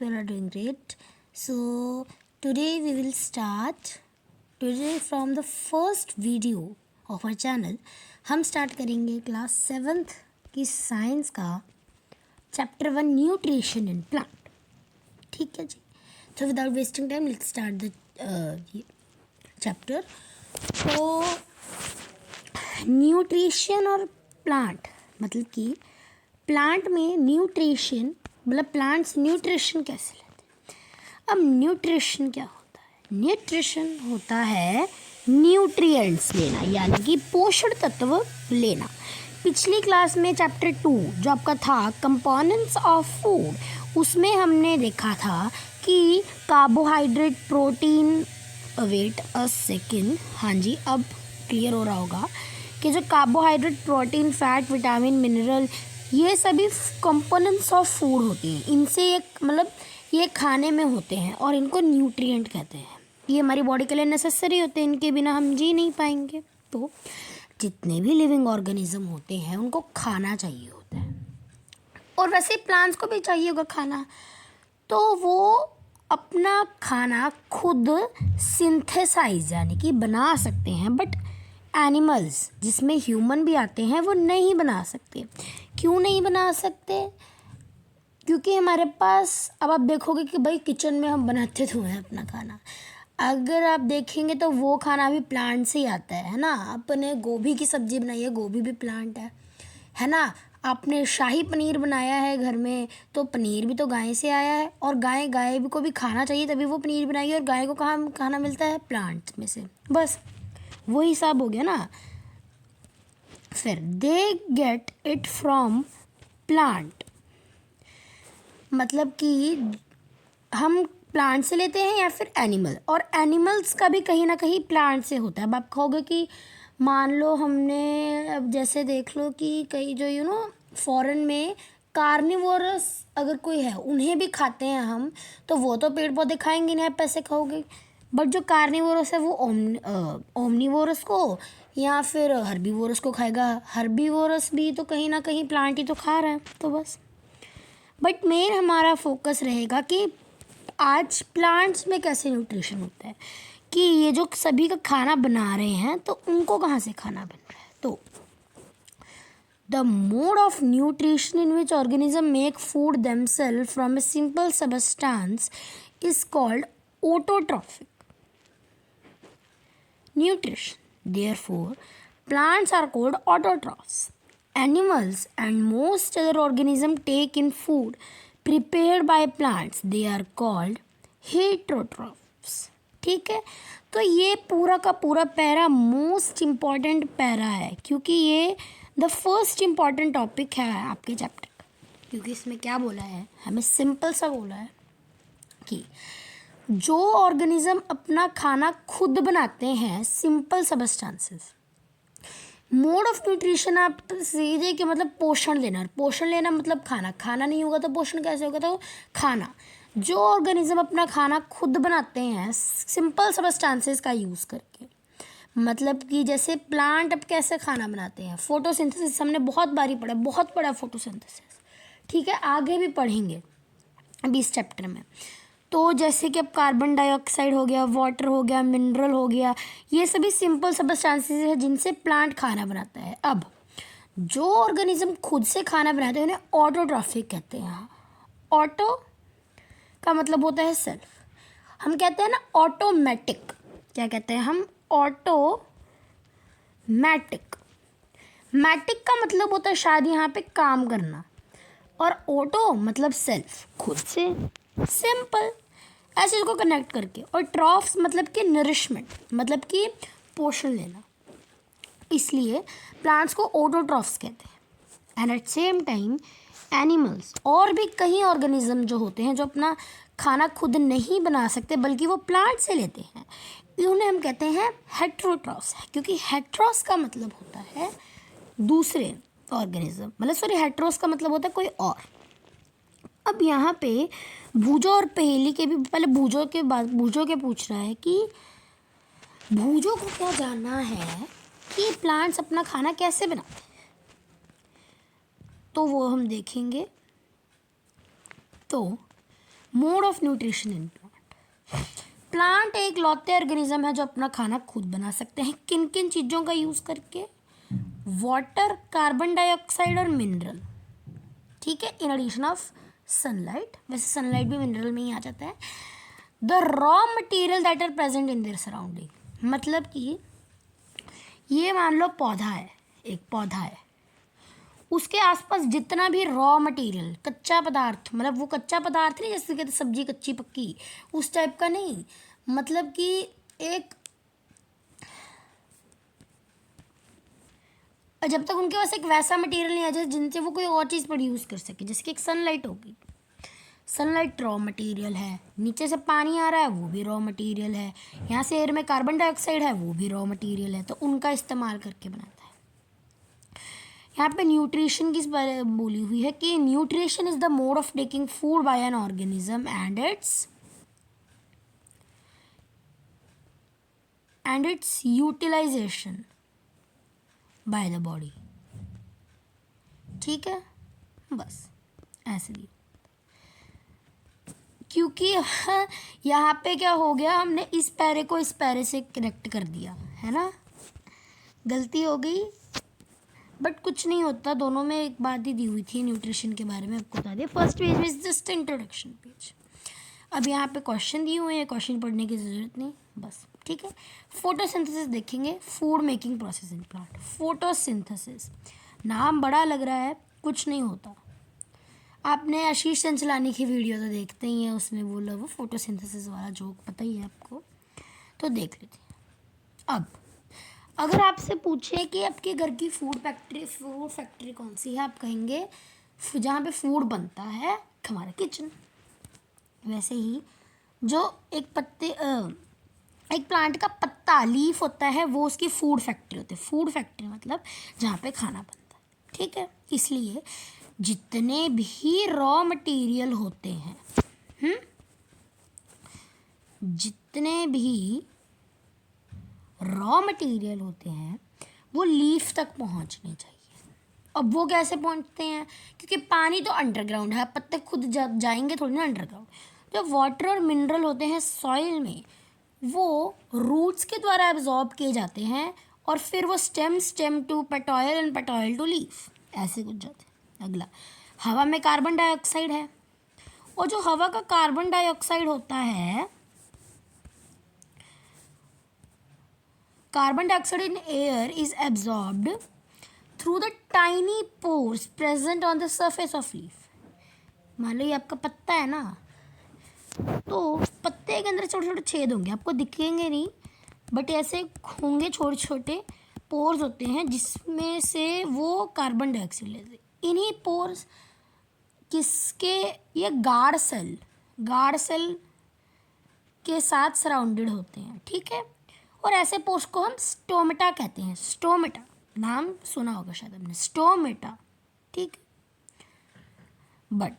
hope you all are doing great. So today we will start from the first video of our channel. हम start करेंगे class 7th की science का chapter 1 nutrition in plant. ठीक है जी. तो without wasting time let's start the chapter. तो nutrition और plant मतलब कि प्लांट में न्यूट्रिशन मतलब प्लांट्स न्यूट्रिशन कैसे लेते हैं. अब न्यूट्रिशन क्या होता है? न्यूट्रिशन होता है न्यूट्रिएंट्स लेना, यानी कि पोषण तत्व लेना. पिछली क्लास में चैप्टर 2 जो आपका था कंपोनेंट्स ऑफ फूड, उसमें हमने देखा था कि carbohydrate, protein, wait a second, हाँ जी अब क्लियर हो रहा होगा कि जो carbohydrate, protein, fat, vitamin, mineral ये सभी कंपोनेंट्स ऑफ फूड होते हैं. इनसे एक मतलब ये खाने में होते हैं और इनको न्यूट्रिएंट कहते हैं. ये हमारी बॉडी के लिए नेसेसरी होते हैं, इनके बिना हम जी नहीं पाएंगे. तो जितने भी लिविंग ऑर्गेनिज्म होते हैं उनको खाना चाहिए होता है, और वैसे प्लांट्स को भी चाहिए अगर खाना, तो वो अपना खाना खुद सिंथेसाइज यानी कि बना सकते हैं. बट एनिमल्स जिसमें ह्यूमन भी आते हैं वो नहीं बना सकते. क्यों नहीं बना सकते? क्योंकि हमारे पास, अब आप देखोगे कि भाई किचन में हम बनाते तो हैं अपना खाना, अगर आप देखेंगे तो वो खाना भी प्लांट से ही आता है ना. अपने गोभी की सब्ज़ी बनाई है, गोभी भी प्लांट है ना. आपने शाही पनीर बनाया है घर में, तो पनीर भी तो गाय से आया है, और गाय को भी खाना चाहिए तभी वो पनीर बनाएगी, और गाय को कहाँ खाना मिलता है? प्लांट में से. बस वो हिसाब हो गया ना. फिर they get it from plant, मतलब कि हम प्लांट से लेते हैं या फिर एनिमल, और एनिमल्स का भी कहीं ना कहीं प्लांट से होता है. अब आप कहोगे कि मान लो हमने, अब जैसे देख लो कि कई जो फॉरेन में कार्निवोरस अगर कोई है उन्हें भी खाते हैं हम, तो वो तो पेड़ पौधे खाएंगे नहीं, आप पैसे खाओगे. बट जो कार्निवोरस है वो ओमनीवोरस को या फिर हर्बीवोरस को खाएगा. हर्बीवोरस भी तो कहीं ना कहीं प्लांट ही तो खा रहा है. तो बस बट मेन हमारा फोकस रहेगा कि आज प्लांट्स में कैसे न्यूट्रिशन होता है, कि ये जो सभी का खाना बना रहे हैं तो उनको कहाँ से खाना बन रहा है. तो the mode of nutrition in which organism make food themselves from a simple substance is called autotrophic nutrition. Therefore, plants are called autotrophs. Animals and most other organisms take in food prepared by plants. They are called heterotrophs. ठीक है. तो ये पूरा का पूरा para most important para है, क्योंकि ये द फर्स्ट इम्पॉर्टेंट टॉपिक है आपके चैप्टर का. क्योंकि इसमें क्या बोला है, हमें सिंपल सा बोला है कि जो ऑर्गेनिज्म अपना खाना खुद बनाते हैं, simple substances. Mode of nutrition आप सीधे कि मतलब पोषण लेना मतलब खाना नहीं होगा तो पोषण कैसे होगा? तो खाना, जो ऑर्गेनिज्म अपना खाना खुद बनाते हैं सिंपल सबस्टेंसेस का यूज़ करके, मतलब कि जैसे प्लांट अब कैसे खाना बनाते हैं, फोटोसिंथेसिस हमने बहुत बारी पढ़ा, बहुत पढ़ा फोटोसिंथेसिस. ठीक है, आगे भी पढ़ेंगे अभी इस चैप्टर में. तो जैसे कि अब कार्बन डाइऑक्साइड हो गया, वाटर हो गया, मिनरल हो गया, ये सभी सिंपल सबस्टेंसेस है जिनसे प्लांट खाना बनाता है. अब जो ऑर्गेनिज्म खुद से खाना बनाते हैं उन्हें ऑटोट्रॉफिक कहते हैं. ऑटो का मतलब होता है सेल्फ. हम कहते हैं ना ऑटोमेटिक, क्या कहते हैं हम? ऑटोमैटिक. मैटिक का मतलब होता है शायद यहाँ पे काम करना, और ऑटो मतलब सेल्फ, खुद से, सिंपल ऐसे इसको कनेक्ट करके. और ट्रॉफ्स मतलब कि नरिशमेंट, मतलब कि पोषण लेना, इसलिए प्लांट्स को ऑटोट्रॉफ्स कहते हैं. And at same time animals और भी कई ऑर्गेनिज्म जो होते हैं जो अपना खाना खुद नहीं बना सकते बल्कि वो प्लांट से लेते हैं, उन्हें हम कहते हैं हेट्रोट्रॉफ्स. क्योंकि हेट्रोस का मतलब होता है दूसरे ऑर्गेनिज्म, मतलब सॉरी हेट्रोस का मतलब होता है कोई और. अब यहाँ पे भूजो और पहेली के भी, पहले भूजो के पूछ रहा है कि भूजो को क्या जानना है कि प्लांट्स अपना खाना कैसे बनाते हैं, तो वो हम देखेंगे. तो mode of nutrition in plant. Plant एक लौते ऑर्गेनिज्म है जो अपना खाना खुद बना सकते हैं। किन किन चीज़ों का यूज़ करके? वाटर, कार्बन डाइऑक्साइड और मिनरल, ठीक है, इन एडिशन ऑफ सनलाइट। वैसे सनलाइट भी मिनरल में ही आ जाता है। The raw material that are present in their surrounding, मतलब कि ये मान लो पौधा है, एक पौधा है, उसके आसपास जितना भी रॉ मटेरियल, कच्चा पदार्थ, मतलब वो कच्चा पदार्थ नहीं जैसे कहते सब्जी कच्ची पक्की, उस टाइप का नहीं, मतलब कि एक, जब तक उनके पास एक वैसा मटेरियल नहीं आ जाए जिनसे वो कोई और चीज़ प्रोड्यूस कर सके। जैसे कि एक सनलाइट होगी, सनलाइट रॉ मटेरियल है, नीचे से पानी आ रहा है वो भी रॉ मटेरियल है, यहाँ से एयर में कार्बन डाइऑक्साइड है वो भी रॉ मटेरियल है, तो उनका इस्तेमाल करके बनाता है। यहाँ पे न्यूट्रिशन किस बारे में बोली हुई है कि nutrition is the mode of taking food by an organism and its utilisation by the body. ठीक है, बस ऐसे ही। क्योंकि यहाँ पे क्या हो गया, हमने इस पैरे को इस पैरे से कनेक्ट कर दिया है ना, गलती हो गई, बट कुछ नहीं होता, दोनों में एक बात ही दी हुई थी न्यूट्रिशन के बारे में, आपको बता दिया। फर्स्ट पेज में जस्ट इंट्रोडक्शन पेज। अब यहाँ पे क्वेश्चन दिए हुए हैं, क्वेश्चन पढ़ने की ज़रूरत नहीं, बस ठीक है। फोटोसिंथेसिस देखेंगे, food making process in plant. Photosynthesis नाम बड़ा लग रहा है, कुछ नहीं होता। आपने आशीष चंचलानी की वीडियो तो देखते ही हैं, उसमें बोला वो फोटोसिंथेसिस वाला जोक पता ही है आपको, तो देख लेते हैं। अब अगर आपसे पूछे कि आपके घर की फूड फैक्ट्री कौन सी है, आप कहेंगे जहाँ पे फूड बनता है, हमारा किचन। वैसे ही जो एक प्लांट का पत्ता, लीफ होता है, वो उसकी फूड फैक्ट्री होती है। फूड फैक्ट्री मतलब जहाँ पे खाना बनता है, ठीक है। इसलिए जितने भी रॉ मटेरियल होते हैं, जितने भी रॉ मटेरियल होते हैं वो लीफ तक पहुंचने चाहिए। अब वो कैसे पहुंचते हैं? क्योंकि पानी तो अंडरग्राउंड है, पत्ते खुद जाएंगे थोड़ी ना अंडरग्राउंड। जो वाटर और मिनरल होते हैं सॉइल में, वो रूट्स के द्वारा एब्जॉर्ब किए जाते हैं और फिर वो stem to petiole and petiole to leaf, ऐसे कुछ जाते हैं। अगला, हवा में कार्बन डाइऑक्साइड है, और जो हवा का कार्बन डाइऑक्साइड होता है, carbon dioxide in air is absorbed through the tiny pores present on the surface of leaf. मान लो ये आपका पत्ता है ना, तो पत्ते के अंदर छोटे छोटे छेद होंगे, आपको दिखेंगे नहीं, बट ऐसे होंगे, छोटे छोटे पोर्स होते हैं जिसमें से वो कार्बन डाइऑक्साइड लेते हैं। इन्हीं पोर्स किसके, ये गार्ड सेल के साथ सराउंडेड होते हैं, ठीक है। और ऐसे पोर्स को हम स्टोमेटा कहते हैं। स्टोमेटा नाम सुना होगा शायद हमने, स्टोमेटा, ठीक है। बट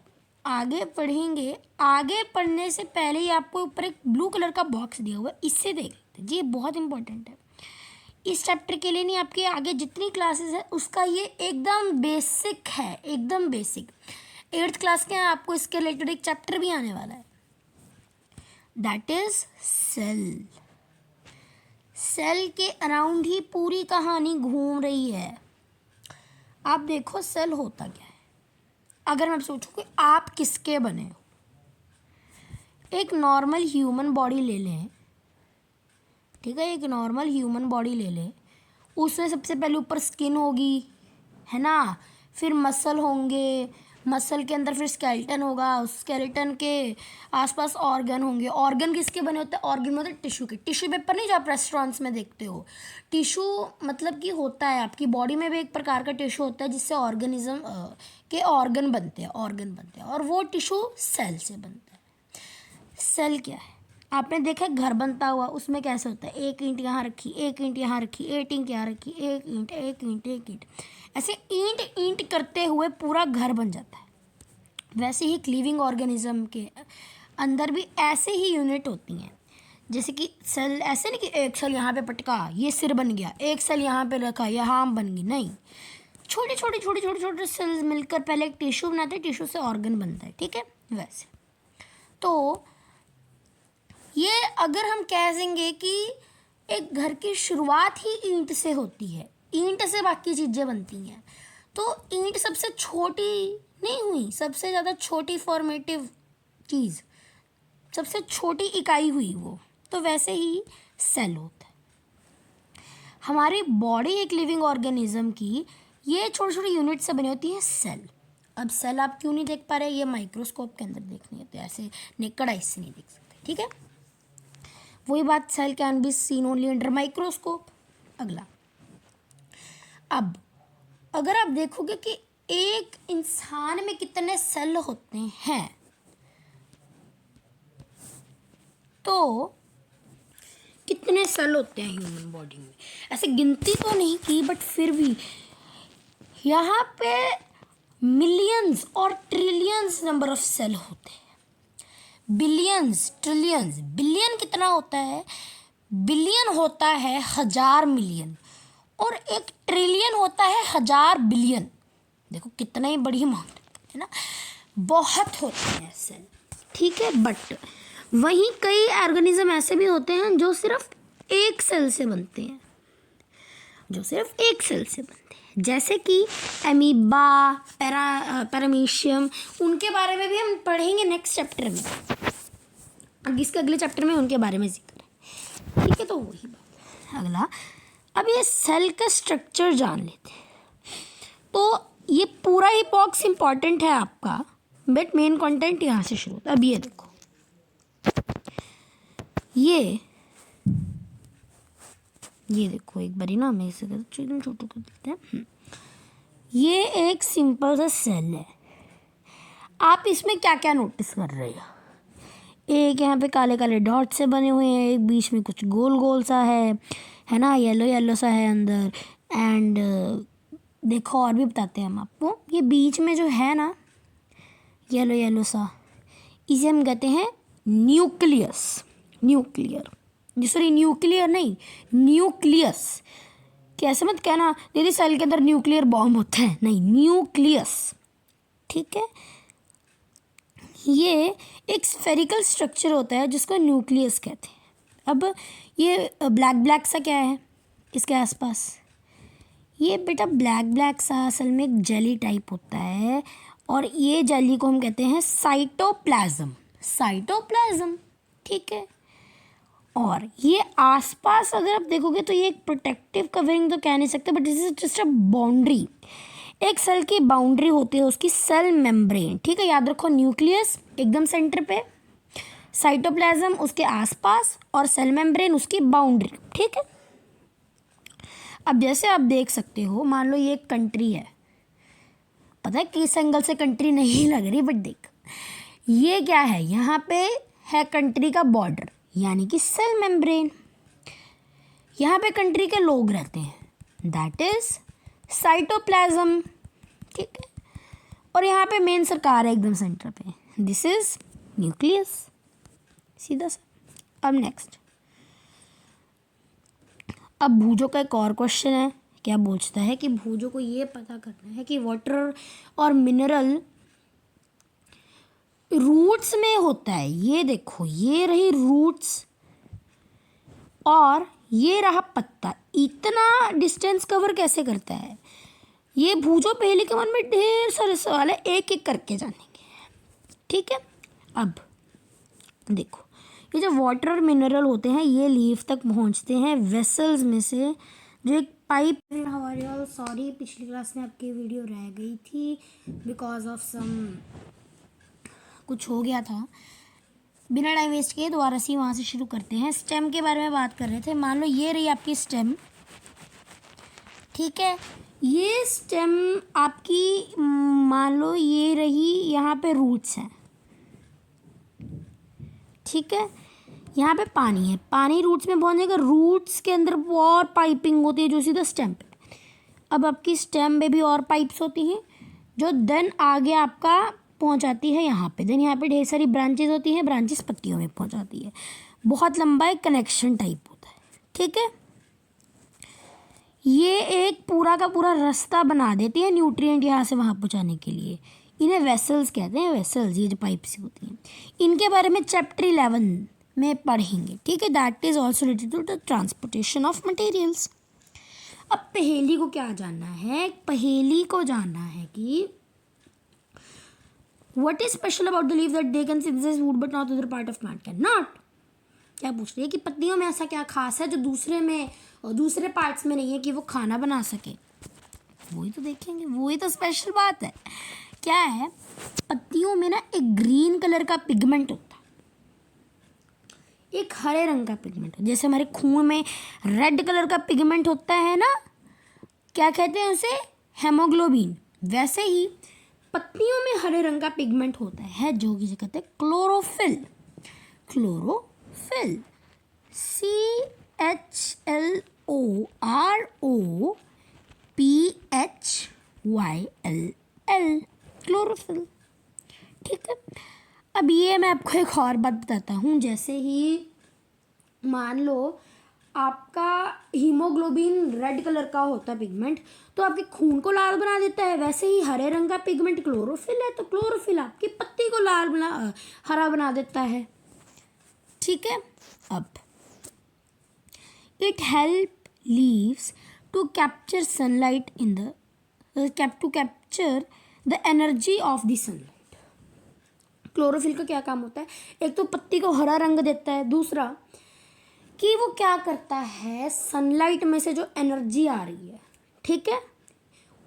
आगे पढ़ेंगे, आगे पढ़ने से पहले ही आपको ऊपर एक ब्लू कलर का बॉक्स दिया हुआ है, इससे देख लेते हैं जी, ये बहुत इंपॉर्टेंट है इस चैप्टर के लिए, नहीं आपके आगे जितनी क्लासेस है उसका ये एकदम बेसिक है, एकदम बेसिक। 8th क्लास के आपको इसके रिलेटेड एक चैप्टर भी आने वाला है, दैट इज सेल। सेल के अराउंड ही पूरी कहानी घूम रही है। आप देखो सेल होता क्या है। अगर मैं सोचूं कि आप किसके बने हो, एक नॉर्मल ह्यूमन बॉडी ले लें, ठीक है, एक नॉर्मल ह्यूमन बॉडी ले लें, उसमें सबसे पहले ऊपर स्किन होगी, है ना, फिर मसल होंगे, मसल के अंदर फिर स्केलेटन होगा, उस स्केलेटन के आसपास ऑर्गन होंगे। ऑर्गन किसके बने होते हैं? ऑर्गन मतलब टिश्यू के। टिश्यू पेपर नहीं जो आप रेस्टोरेंट्स में देखते हो, टिश्यू मतलब कि होता है आपकी बॉडी में भी एक प्रकार का टिश्यू होता है जिससे ऑर्गेनिज्म के ऑर्गन बनते हैं, और वो टिश्यू सेल से बनता है। सेल क्या है? आपने देखा घर बनता हुआ, उसमें कैसे होता है, एक ईंट यहाँ रखी, एक ईंट यहाँ रखी, एक ईंट यहाँ रखी, एक ईंट एक ईंट एक ईंट, ऐसे ईंट ईंट करते हुए पूरा घर बन जाता है। वैसे ही लिविंग ऑर्गेनिज्म के अंदर भी ऐसे ही यूनिट होती हैं। जैसे कि सेल ऐसे नहीं कि एक सेल यहाँ पे पटका ये सिर बन गया, एक सेल यहाँ पे रखा यहाँ आम बन गई, नहीं, छोटे छोटे सेल्स मिलकर पहले एक टिश्यू बनाते हैं, टिश्यू से ऑर्गन बनता है, ठीक है। वैसे तो ये अगर हम कह देंगे कि एक घर की शुरुआत ही ईंट से होती है, ईंट से बाकी चीज़ें बनती हैं, तो ईंट सबसे छोटी नहीं हुई, सबसे ज़्यादा छोटी फॉर्मेटिव चीज़, सबसे छोटी इकाई हुई वो, तो वैसे ही सेल होता है। हमारी बॉडी एक लिविंग ऑर्गेनिज्म की ये छोटी छोटी यूनिट से बनी होती है सेल। अब सेल आप क्यों नहीं देख पा रहे, ये माइक्रोस्कोप के अंदर देखनी होती है, ऐसे नेकड आइज से नहीं देख सकते, ठीक है। वही बात, cell can be seen only under microscope. अगला, अब अगर आप देखोगे कि एक इंसान में कितने सेल होते हैं, तो कितने सेल होते हैं ह्यूमन बॉडी में, ऐसे गिनती तो नहीं की बट फिर भी यहाँ पे मिलियंस और ट्रिलियंस नंबर ऑफ सेल होते हैं। बिलियंस, ट्रिलियंस, बिलियन कितना होता है, बिलियन होता है 1000 मिलियन, और एक ट्रिलियन होता है 1000 बिलियन। देखो कितना ही बड़ी अमाउंट है ना, बहुत होते हैं सेल, ठीक है। बट वहीं कई ऑर्गेनिज्म ऐसे भी होते हैं जो सिर्फ एक सेल से बनते हैं, जो सिर्फ एक सेल से बनते हैं, जैसे कि एमीबा, पैरामीशियम, उनके बारे में भी हम पढ़ेंगे नेक्स्ट चैप्टर में, इसके अगले चैप्टर में उनके बारे में जिक्र है, ठीक है। तो वही बात। अगला, अब ये सेल का स्ट्रक्चर जान लेते हैं। तो ये पूरा ही बॉक्स इम्पॉर्टेंट है आपका, बट मेन कंटेंट यहाँ से शुरू होता है। अब ये देखो, ये देखो एक बारी ना, मैं इसे एकदम छोटू कर देते हैं। ये एक सिंपल सा सेल है। आप इसमें क्या क्या नोटिस कर रहे हो, एक यहाँ पे काले काले डॉट से बने हुए हैं, एक बीच में कुछ गोल गोल सा है ना, येलो येलो सा है अंदर। एंड देखो और भी बताते हैं हम आपको, ये बीच में जो है ना येलो येलो सा, इसे हम कहते हैं न्यूक्लियस, न्यूक्लियर, सॉरी न्यूक्लियर नहीं, न्यूक्लियस। कैसे मत कहना दीदी सेल के अंदर न्यूक्लियर बॉम्ब होता है, नहीं, न्यूक्लियस, ठीक है। ये एक स्फेरिकल स्ट्रक्चर होता है जिसको न्यूक्लियस कहते हैं। अब ये ब्लैक ब्लैक सा क्या है इसके आसपास, ये बेटा ब्लैक ब्लैक सा असल में एक जेली टाइप होता है, और ये जेली को हम कहते हैं साइटोप्लाज्म, साइटोप्लाज्म, ठीक है। और ये आसपास अगर आप देखोगे तो ये एक प्रोटेक्टिव कवरिंग तो कह नहीं सकते, but this is just a boundary, एक सेल की बाउंड्री होती है उसकी, सेल मेम्ब्रेन, ठीक है। याद रखो, न्यूक्लियस एकदम सेंटर पे, साइटोप्लाज्म उसके आसपास, और सेल मेम्ब्रेन उसकी बाउंड्री, ठीक है। अब जैसे आप देख सकते हो, मान लो ये एक कंट्री है, पता है किस एंगल से कंट्री नहीं लग रही, बट देख ये क्या है, यहाँ पे है कंट्री का बॉर्डर यानी कि सेल मेम्ब्रेन, यहाँ पे कंट्री के लोग रहते हैं, दैट इज साइटोप्लाज्म, ठीक है। और यहाँ पे मेन सरकार है एकदम सेंटर पे, दिस इज न्यूक्लियस, सीधा सा। अब नेक्स्ट, अब भूजो का एक और क्वेश्चन है, क्या पूछता है कि भूजो को ये पता करना है कि वाटर और मिनरल रूट्स में होता है। ये देखो, ये रही रूट्स और ये रहा पत्ता, इतना डिस्टेंस कवर कैसे करता है ये भूजो पहले के मन में ढेर सारे सवाल है, एक एक करके जानेंगे, ठीक है। अब देखो, ये जो वाटर और मिनरल होते हैं ये लीफ तक पहुंचते हैं वेसल्स में से, जो एक पाइप, हमारे सॉरी पिछली क्लास में आपकी वीडियो रह गई थी बिकॉज ऑफ सम कुछ हो गया था। बिना टाइम वेस्ट किए दोबारा से वहाँ से शुरू करते हैं। स्टेम के बारे में बात कर रहे थे। मान लो ये रही आपकी स्टेम, ठीक है। ये स्टेम आपकी, मान लो ये रही, यहाँ पे रूट्स हैं, ठीक है। यहाँ पे पानी है, पानी रूट्स में पहुँचेगा, रूट्स के अंदर और पाइपिंग होती है जो सीधा स्टेम पे। अब आपकी स्टेम में भी और पाइप्स होती हैं जो देन आगे आपका पहुंचाती है यहाँ पे, देन यहाँ पे ढेर सारी ब्रांचेस होती हैं, ब्रांचेस पत्तियों में पहुंचाती है, बहुत लंबा एक कनेक्शन टाइप होता है, ठीक है। ये एक पूरा का पूरा रास्ता बना देती है न्यूट्रिएंट यहाँ से वहाँ पहुँचाने के लिए, इन्हें वेसल्स कहते हैं, वेसल्स, ये जो पाइप्स होती हैं। इनके बारे में चैप्टर 11 में पढ़ेंगे, ठीक है। That is also related to the transportation of materials. अब पहेली को क्या जानना है, पहेली को जानना है कि what is special about the leaf that they can synthesise food but not other part of plant can not. क्या पूछ रही है कि पत्तियों में ऐसा क्या खास है जो दूसरे में और दूसरे पार्ट्स में नहीं है कि वो खाना बना सके। वही तो देखेंगे, वही तो स्पेशल बात है। क्या है, पत्तियों में ना एक ग्रीन कलर का पिगमेंट होता है, एक हरे रंग का पिगमेंट। जैसे हमारे खून में रेड कलर का पिगमेंट होता है ना, क्या कहते हैं उसे, हेमोग्लोबिन। वैसे ही पत्तियों में हरे रंग का पिगमेंट होता है जो कि कहते हैं क्लोरोफिल। क्लोरोफिल, CHLOROPHYLL, क्लोरोफिल, ठीक है। अब ये मैं आपको एक और बात बताता हूँ। जैसे ही मान लो आपका हीमोग्लोबिन रेड कलर का होता है पिगमेंट, तो आपके खून को लाल बना देता है। वैसे ही हरे रंग का पिगमेंट क्लोरोफिल है, तो क्लोरोफिल आपकी पत्ती को हरा बना देता है, ठीक है। अब it help leaves to capture sunlight in the to capture the energy of the sunlight. Chlorophyll का क्या काम होता है, एक तो पत्ती को हरा रंग देता है, दूसरा कि वो क्या करता है, सनलाइट में से जो एनर्जी आ रही है, ठीक है,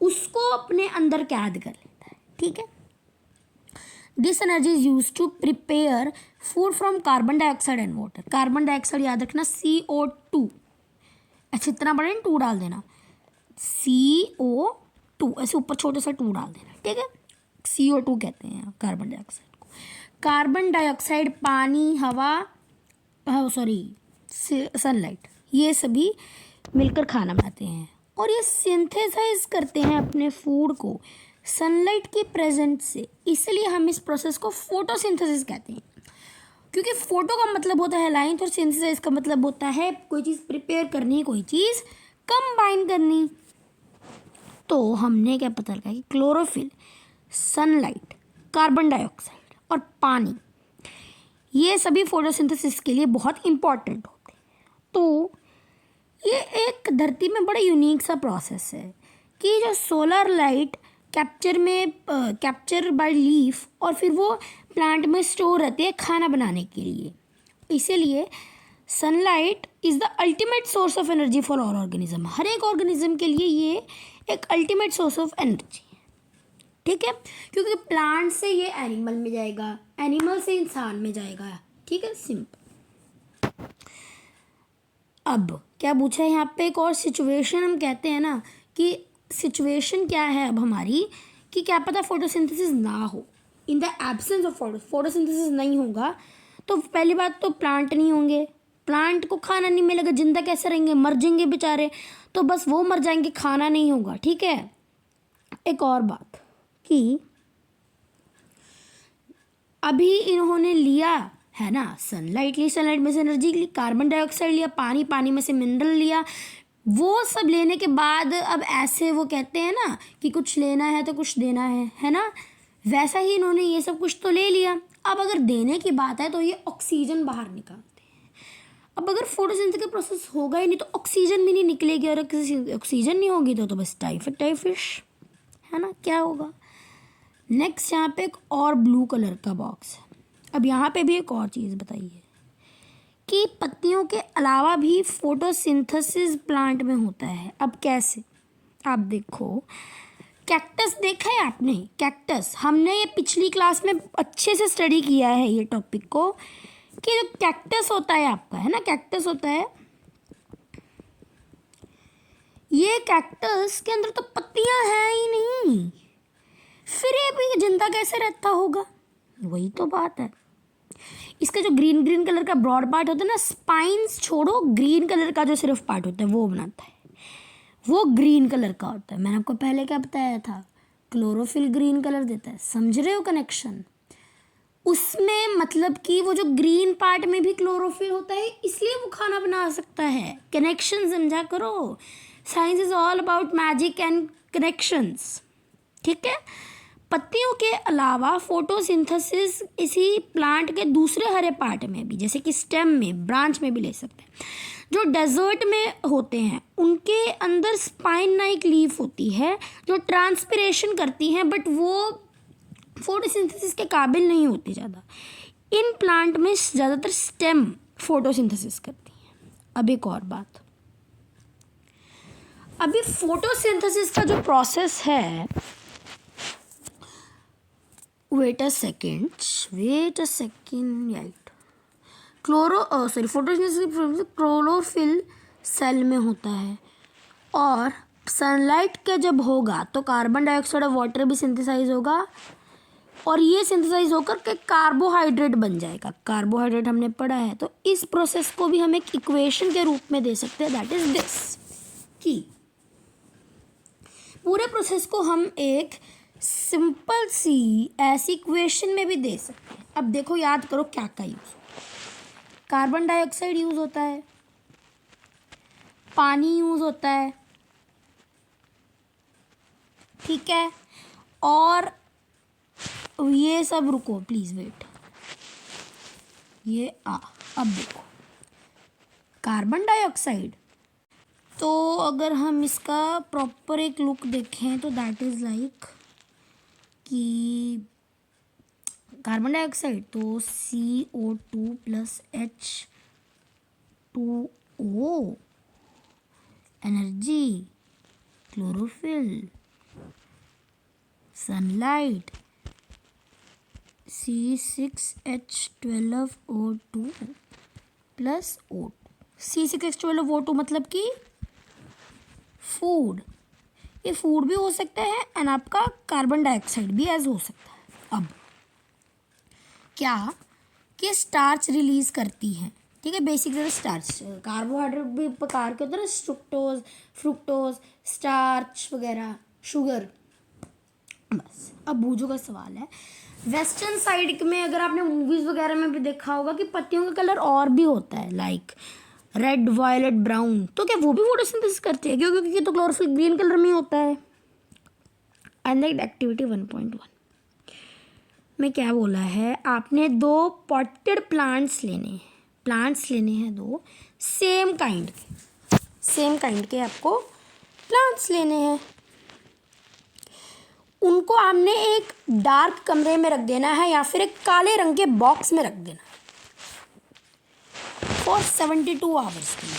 उसको अपने अंदर कैद कर लेता है, ठीक है। This energy is use to prepare food from carbon dioxide and water. Carbon dioxide याद रखना CO2, अच्छा इतना बड़े 2 डाल देना, CO2 ऐसे ऊपर छोटे सा 2 डाल देना, ठीक है। CO2 कहते हैं कार्बन डाइऑक्साइड को। कार्बन डाइऑक्साइड, पानी, हवा, सनलाइट, ये सभी मिलकर खाना बनाते हैं और ये सिंथेसाइज करते हैं अपने फूड को सनलाइट की प्रेजेंस से। इसलिए हम इस प्रोसेस को फोटोसिंथेसिस कहते हैं, क्योंकि फोटो का मतलब होता है लाइन और सिंथेसाइज का मतलब होता है कोई चीज़ प्रिपेयर करनी, कोई चीज़ कंबाइन करनी। तो हमने क्या पता लगा कि क्लोरोफिल, सनलाइट, कार्बन डाइऑक्साइड और पानी, ये सभी फोटोसिंथेसिस के लिए बहुत इम्पॉर्टेंट होते हैं। तो ये एक धरती में बड़ा यूनिक सा प्रोसेस है कि जो solar light capture by leaf और फिर वो प्लांट में स्टोर रहती है खाना बनाने के लिए। इसीलिए sunlight is the ultimate source of energy for all organism. हर एक ऑर्गेनिज्म के लिए ये एक अल्टीमेट सोर्स ऑफ एनर्जी है, ठीक है, क्योंकि प्लांट से ये एनिमल में जाएगा, एनिमल से इंसान में जाएगा, ठीक है, सिंपल। अब क्या पूछा है यहाँ पे, एक और सिचुएशन हम कहते हैं ना कि सिचुएशन क्या है अब हमारी कि क्या पता फोटोसिंथेसिस ना हो, in the absence of photosynthesis नहीं होगा तो पहली बात तो प्लांट नहीं होंगे, प्लांट को खाना नहीं मिलेगा, जिंदा कैसे रहेंगे, मर जाएंगे बेचारे, तो बस वो मर जाएंगे, खाना नहीं होगा, ठीक है। एक और बात कि अभी इन्होंने लिया है ना, सनलाइट ली, सनलाइट में से एनर्जी ली, कार्बन डाइऑक्साइड लिया, पानी में से मिनरल लिया, वो सब लेने के बाद अब ऐसे वो कहते हैं ना कि कुछ लेना है तो कुछ देना है ना, वैसा ही इन्होंने ये सब कुछ तो ले लिया। अब अगर देने की बात है तो ये ऑक्सीजन बाहर निकालते हैं। अब अगर फोटोसिंथेसिस का प्रोसेस होगा ही नहीं तो ऑक्सीजन भी नहीं निकलेगी, और ऑक्सीजन नहीं होगी तो बस टाइफिश है ना, क्या होगा। नेक्स्ट यहाँ पे एक और ब्लू कलर का बॉक्स है। अब यहाँ पे भी एक और चीज़ बताइए कि पत्तियों के अलावा भी फोटोसिंथेसिस प्लांट में होता है। अब कैसे, आप देखो, कैक्टस देखा है आपने, कैक्टस, हमने ये पिछली क्लास में अच्छे से स्टडी किया है ये टॉपिक को कि जो कैक्टस होता है आपका, है ना, कैक्टस होता है, ये कैक्टस के अंदर तो पत्तियां हैं ही नहीं, फिर ये भी जिंदा कैसे रहता होगा, वही तो बात है। इसका जो ग्रीन कलर का ब्रॉड पार्ट होता है ना, स्पाइंस छोड़ो, ग्रीन कलर का जो सिर्फ पार्ट होता है वो बनाता है, वो ग्रीन कलर का होता है। मैंने आपको पहले क्या बताया था, क्लोरोफिल ग्रीन कलर देता है, समझ रहे हो कनेक्शन। उसमें मतलब कि वो जो ग्रीन पार्ट में भी क्लोरोफिल होता है, इसलिए वो खाना बना सकता है। कनेक्शन समझा करो, science is all about magic and connections, ठीक है। पत्तियों के अलावा फोटोसिंथेसिस इसी प्लांट के दूसरे हरे पार्ट में भी, जैसे कि स्टेम में, ब्रांच में भी ले सकते हैं। जो डेजर्ट में होते हैं उनके अंदर स्पाइन नाइक लीफ होती है जो ट्रांसपिरेशन करती हैं, बट वो फोटोसिंथेसिस के काबिल नहीं होती ज़्यादा। इन प्लांट में ज़्यादातर स्टेम फोटोसिंथेसिस करती हैं। अब एक और बात, अभी फोटोसिंथेसिस का जो प्रोसेस है, wait a second, right, photosynthesis chlorophyll cell में होता है, और सनलाइट का जब होगा तो कार्बन डाइऑक्साइड और वाटर भी सिंथेसाइज होगा, और ये सिंथेसाइज होकर के कार्बोहाइड्रेट बन जाएगा। कार्बोहाइड्रेट हमने पढ़ा है, तो इस प्रोसेस को भी हम एक इक्वेशन के रूप में दे सकते हैं, दैट इज दिस, कि पूरे प्रोसेस को हम एक सिंपल सी ऐसी इक्वेशन में भी दे सकते हैं। अब देखो, याद करो क्या क्या यूज, कार्बन डाइऑक्साइड यूज होता है, पानी यूज होता है, ठीक है, और ये सब, रुको प्लीज वेट, ये अब देखो कार्बन डाइऑक्साइड, तो अगर हम इसका प्रॉपर एक लुक देखें तो दैट इज लाइक कि कार्बन डाइऑक्साइड तो CO2 plus H2O, energy, chlorophyll, sunlight, C6H12O2 plus O2, C6H12O2 मतलब कि फूड, ये फूड भी हो सकता है एंड आपका कार्बन डाइऑक्साइड भी एज हो सकता है। अब क्या कि स्टार्च रिलीज करती हैं, ठीक है, बेसिक स्टार्च, कार्बोहाइड्रेट भी प्रकार के होते हैं, फ्रुक्टोज, स्टार्च वगैरह, शुगर। बस अब बूझो का सवाल है, वेस्टर्न साइड में अगर आपने मूवीज वगैरह में भी देखा होगा कि पत्तियों का कलर और भी होता है, लाइक रेड, वायलेट, ब्राउन, तो क्या वो भी फोटोसिंथेसिस करते हैं? क्योंकि तो क्लोरोफिल ग्रीन कलर में होता है। अनलाइक एक्टिविटी 1.1 में क्या बोला है, आपने 2 पॉटेड प्लांट्स लेने हैं 2 सेम काइंड के आपको प्लांट्स लेने हैं। उनको आपने एक डार्क कमरे में रख देना है या फिर एक काले रंग के बॉक्स में रख देना है फॉर 72 आवर्स के लिए,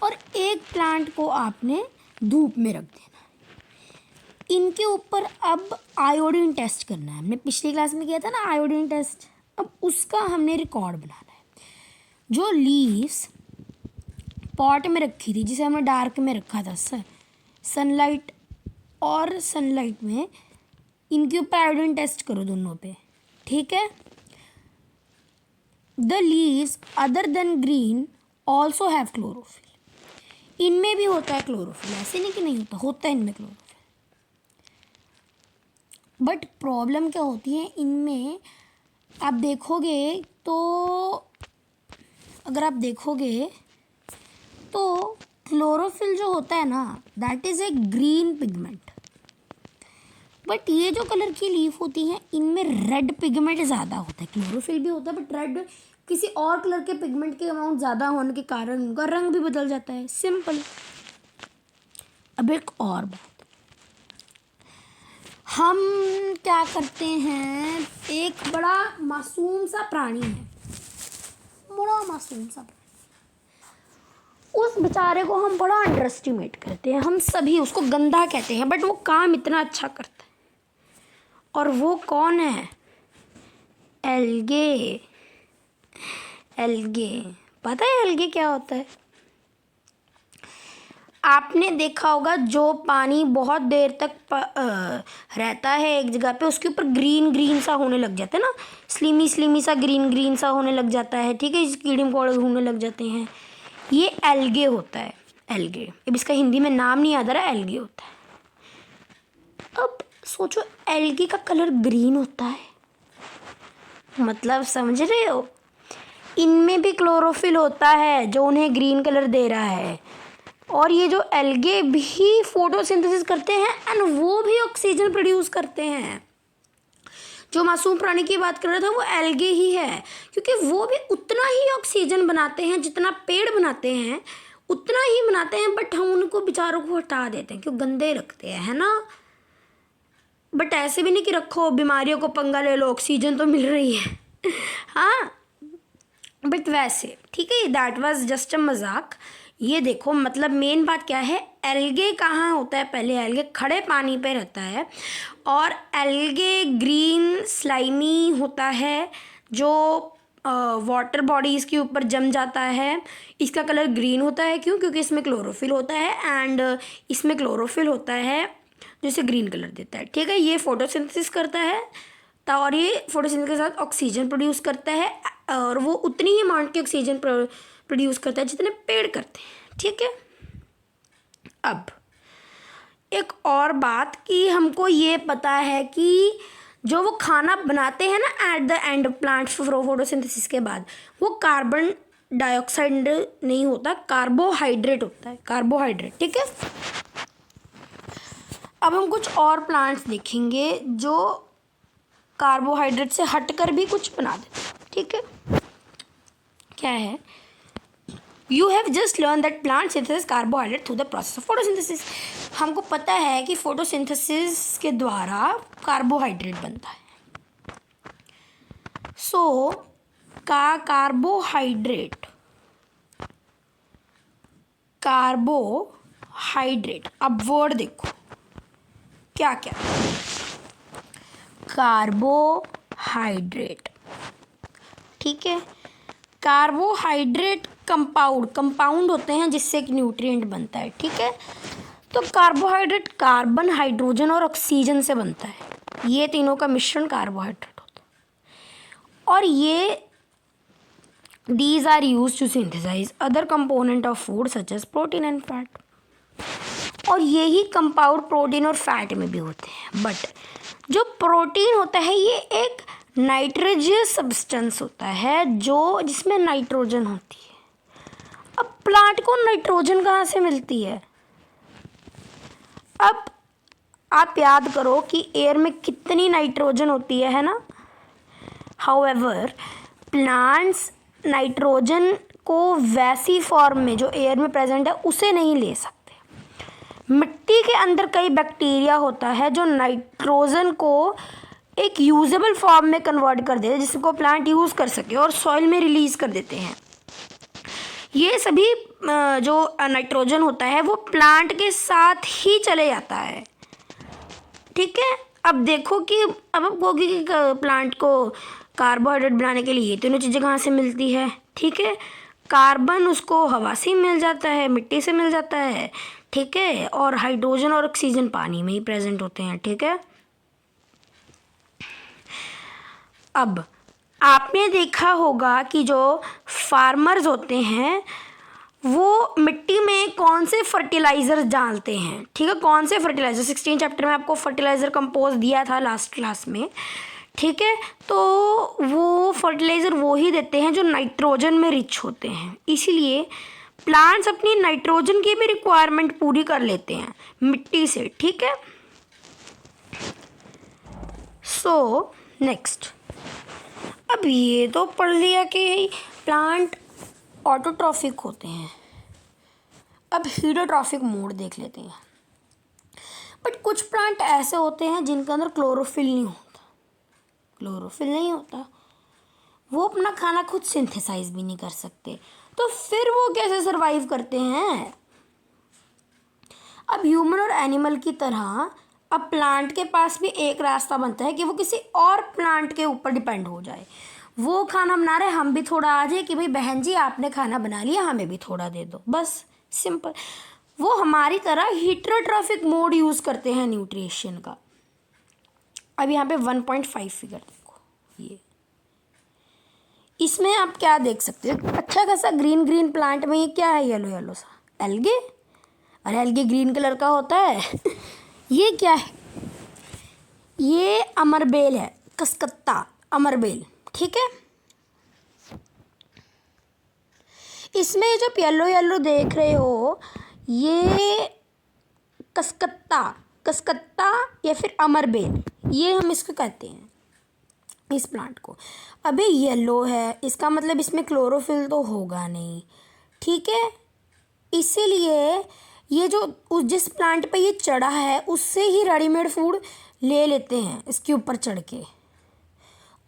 और एक प्लांट को आपने धूप में रख देना है। इनके ऊपर अब आयोडीन टेस्ट करना है। हमने पिछली क्लास में किया था ना आयोडीन टेस्ट, अब उसका हमने रिकॉर्ड बनाना है। जो लीव्स पॉट में रखी थी, जिसे हमने डार्क में रखा था सनलाइट में, इनके ऊपर आयोडीन टेस्ट करो दोनों पे, ठीक है। The leaves other than green also have chlorophyll, इनमें भी होता है क्लोरोफिल, ऐसे नहीं कि नहीं होता है इनमें क्लोरोफिल। बट प्रॉब्लम क्या होती है इनमें, आप देखोगे तो, अगर आप देखोगे तो क्लोरोफिल जो होता है ना, that is a green pigment, but ये जो कलर की लीफ होती हैं इनमें रेड पिगमेंट ज़्यादा होता है। क्लोरोफिल भी होता है बट रेड किसी और कलर के पिगमेंट के अमाउंट ज़्यादा होने के कारण उनका रंग भी बदल जाता है, सिंपल। अब एक और बात, हम क्या करते हैं, एक बड़ा मासूम सा प्राणी है, बड़ा मासूम सा प्राणी, उस बेचारे को हम बड़ा अंडर एस्टिमेट करते हैं, हम सभी उसको गंदा कहते हैं, बट वो काम इतना अच्छा करता है। और वो कौन है? एल्गे। पता है एल्गे क्या होता है? आपने देखा होगा जो पानी बहुत देर तक रहता है एक जगह पे, उसके ऊपर ग्रीन सा होने लग जाता है ना, स्लिमी सा ग्रीन सा होने लग जाता है, ठीक है, कीड़े मकोड़े होने लग जाते हैं, ये एल्गे होता है। एल्गे, अब इसका हिंदी में नाम नहीं याद आ रहा, एल्गे होता है। अब सोचो एल्गे का कलर ग्रीन होता है, मतलब समझ रहे हो, इनमें भी क्लोरोफिल होता है जो उन्हें ग्रीन कलर दे रहा है, और ये जो एल्गे भी फोटोसिंथेसिस करते हैं एंड वो भी ऑक्सीजन प्रोड्यूस करते हैं। जो मासूम प्राणी की बात कर रहा था वो एल्गे ही है, क्योंकि वो भी उतना ही ऑक्सीजन बनाते हैं जितना पेड़ बनाते हैं, उतना ही बनाते हैं, बट हम उनको बेचारों को हटा देते हैं क्यों, गंदे रखते हैं, है ना। बट ऐसे भी नहीं कि रखो बीमारियों को पंगा ले लो, ऑक्सीजन तो मिल रही है हाँ, बट वैसे ठीक है, दैट वाज जस्ट अ मजाक। ये देखो मतलब मेन बात क्या है, एल्गे कहाँ होता है, पहले एल्गे खड़े पानी पे रहता है और एल्गे ग्रीन स्लाइमी होता है जो वाटर बॉडीज़ के ऊपर जम जाता है। इसका कलर ग्रीन होता है, क्यों, क्योंकि इसमें क्लोरोफिल होता है एंड इसमें क्लोरोफिल होता है जो इसे ग्रीन कलर देता है, ठीक है। ये फोटोसिंथेसिस करता है और ये फोटोसिंथेसिस के साथ ऑक्सीजन प्रोड्यूस करता है और वो उतनी ही अमाउंट की ऑक्सीजन प्रोड्यूस करता है जितने पेड़ करते हैं, ठीक है। अब एक और बात कि हमको ये पता है कि जो वो खाना बनाते हैं ना at the end plants photosynthesis के बाद, वो कार्बन डाइऑक्साइड नहीं होता, कार्बोहाइड्रेट होता है, कार्बोहाइड्रेट, ठीक है। अब हम कुछ और प्लांट्स देखेंगे जो कार्बोहाइड्रेट से हटकर भी कुछ बना देते हैं, ठीक है। क्या है, you have just learn that plant synthesis carbohydrate through the process of photosynthesis. हमको पता है कि फोटोसिंथेसिस के द्वारा कार्बोहाइड्रेट बनता है। सो कार्बोहाइड्रेट, अब वर्ड देखो क्या क्या, कार्बोहाइड्रेट, ठीक है। कार्बोहाइड्रेट कंपाउंड होते हैं जिससे एक न्यूट्रिएंट बनता है, ठीक है। तो कार्बोहाइड्रेट कार्बन, हाइड्रोजन और ऑक्सीजन से बनता है, ये तीनों का मिश्रण कार्बोहाइड्रेट होता है। और ये these are used to synthesize other component of food such as protein and fat। और यही कंपाउंड प्रोटीन और फैट में भी होते हैं, बट जो प्रोटीन होता है ये एक नाइट्रोजियस सब्सटेंस होता है जो जिसमें नाइट्रोजन होती है। अब प्लांट को नाइट्रोजन कहाँ से मिलती है, अब आप याद करो कि एयर में कितनी नाइट्रोजन होती है ना। हाउएवर प्लांट्स नाइट्रोजन को वैसी फॉर्म में जो एयर में प्रेजेंट है उसे नहीं ले सकते। मिट्टी के अंदर कई बैक्टीरिया होता है जो नाइट्रोजन को एक यूजेबल फॉर्म में कन्वर्ट कर देते हैं जिसको प्लांट यूज़ कर सके और सॉइल में रिलीज कर देते हैं। ये सभी जो नाइट्रोजन होता है वो प्लांट के साथ ही चले जाता है, ठीक है। अब देखो कि अब आप कहोगे कि प्लांट को कार्बोहाइड्रेट बनाने के लिए ये तीनों चीज़ें कहाँ से मिलती है, ठीक है। कार्बन उसको हवा से मिल जाता है, मिट्टी से मिल जाता है, ठीक है। और हाइड्रोजन और ऑक्सीजन पानी में ही प्रेजेंट होते हैं, ठीक है। अब आपने देखा होगा कि जो फार्मर्स होते हैं वो मिट्टी में कौन से फर्टिलाइज़र डालते हैं, ठीक है। कौन से फर्टिलाइज़र, 16 चैप्टर में आपको फर्टिलाइज़र कंपोज दिया था लास्ट क्लास में, ठीक है। तो वो फर्टिलाइज़र वो ही देते हैं जो नाइट्रोजन में रिच होते हैं, इसीलिए प्लांट्स अपनी नाइट्रोजन की भी रिक्वायरमेंट पूरी कर लेते हैं मिट्टी से, ठीक है। सो नेक्स्ट, अब ये तो पढ़ लिया कि प्लांट ऑटोट्रॉफिक होते हैं, अब हीटोट्रॉफिक मोड देख लेते हैं। बट कुछ प्लांट ऐसे होते हैं जिनके अंदर क्लोरोफिल नहीं होता, वो अपना खाना खुद सिंथेसाइज भी नहीं कर सकते, तो फिर वो कैसे सरवाइव करते हैं। अब ह्यूमन और एनिमल की तरह अब प्लांट के पास भी एक रास्ता बनता है कि वो किसी और प्लांट के ऊपर डिपेंड हो जाए। वो खाना बना रहे, हम भी थोड़ा आ जाए कि भाई बहन जी आपने खाना बना लिया, हमें भी थोड़ा दे दो, बस सिंपल। वो हमारी तरह हीटरोट्रॉफिक मोड यूज़ करते हैं न्यूट्रिशन का। अब यहाँ पे 1.5 फिगर देखो, ये इसमें आप क्या देख सकते हो, अच्छा खासा ग्रीन प्लांट में ये क्या है, येलो सा एल्गे, अरे एल्गे ग्रीन कलर का होता है ये क्या है, ये अमरबेल है, कस्कत्ता अमरबेल, ठीक है। इसमें जो येलो देख रहे हो ये कसकत्ता, कसकत्ता या फिर अमरबेल, ये हम इसको कहते हैं इस प्लांट को। अभी येलो है, इसका मतलब इसमें क्लोरोफिल तो होगा नहीं, ठीक है। इसीलिए ये जो जिस प्लांट पे ये चढ़ा है उससे ही रेडीमेड फूड ले लेते हैं इसके ऊपर चढ़ के।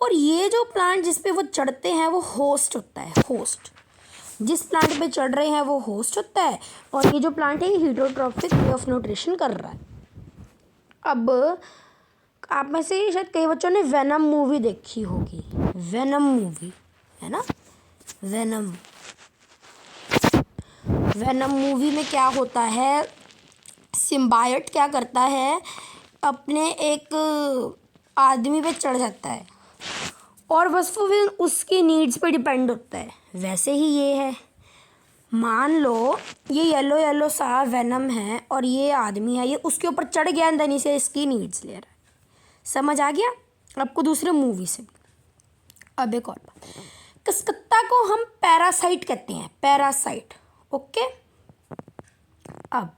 और ये जो प्लांट जिस पे वो चढ़ते हैं वो होस्ट होता है, होस्ट। जिस प्लांट पे चढ़ रहे हैं वो होस्ट होता है, और ये जो प्लांट है ये हेटरोट्रॉफिक वे ऑफ न्यूट्रिशन कर रहा है। अब आप में से शायद कई बच्चों ने वेनम मूवी देखी होगी, वेनम मूवी है ना, वेनम। वेनम मूवी में क्या होता है, सिम्बायोट क्या करता है, अपने एक आदमी पे चढ़ जाता है और बस वो फिर उसकी नीड्स पे डिपेंड होता है। वैसे ही ये है, मान लो ये येलो येलो सा वेनम है और ये आदमी है, ये उसके ऊपर चढ़ गया, अंदर से इसकी नीड्स ले रहा है। समझ आ गया आपको दूसरे मूवी से भी। अब एक और बात, कसकत्ता को हम पैरासाइट कहते हैं, पैरासाइट, ओके। अब